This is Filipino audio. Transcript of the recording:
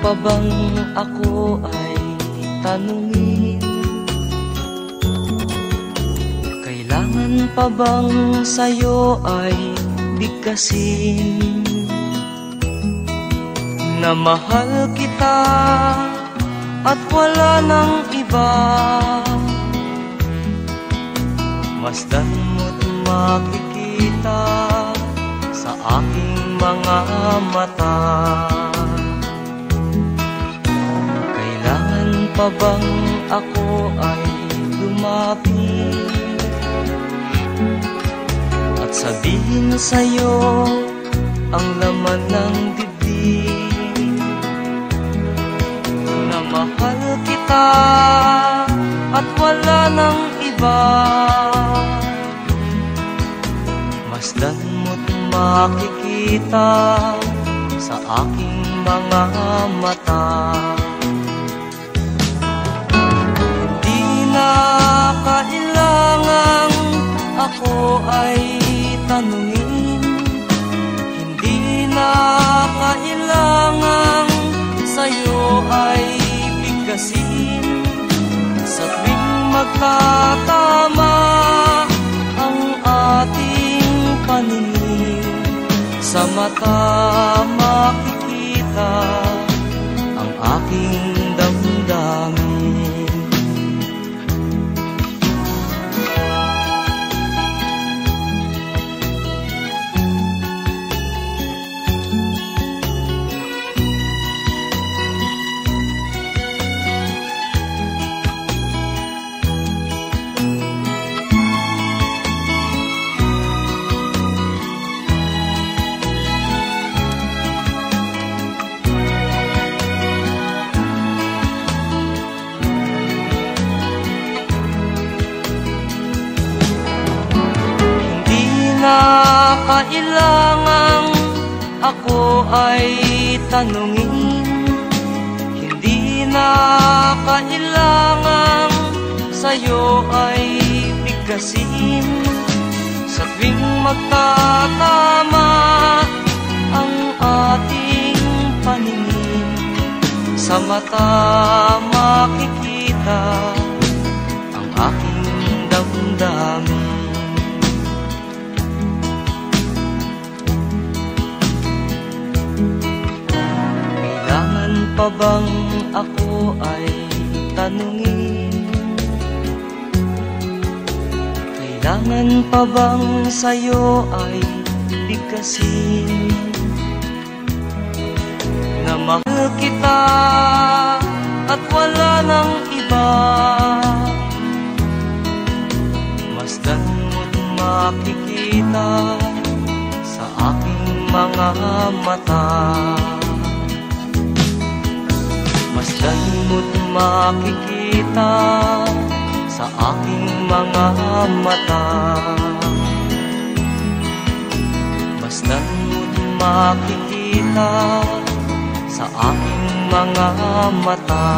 pa bang ako ay tanungin? Kailangan pa bang sa'yo ay bigkasin na mahal kita at wala nang iba? Masdan mo't makikita sa aking mga mata. Kailangan pa bang ako ay lumapit at sabihin sa'yo ang laman ng dibdib, na mahal kita at wala nang iba? Masdan mo't makikita sa aking mga mata. Hindi na kailangang ako ay tanungin, hindi na kailangang sa'yo ay bigkasin. Sa tuwing magkatama ang ating paningin, sa mata makikita ang aking damdamin. Kailangang ako ay tanungin, hindi na kailangang sa'yo ay bigkasin. Sa tuwing magtatama ang ating paningin, sa mata makikita ang aking damdamin. Pa bang ako ay tanungin? Kailangan pa bang sa'yo ay bigkasin, na mahal kita at wala nang iba? Masdan mo't makikita sa aking mga mata. Masdan mo't makikita sa aking mga mata. Masdan mo't makikita sa aking mga mata.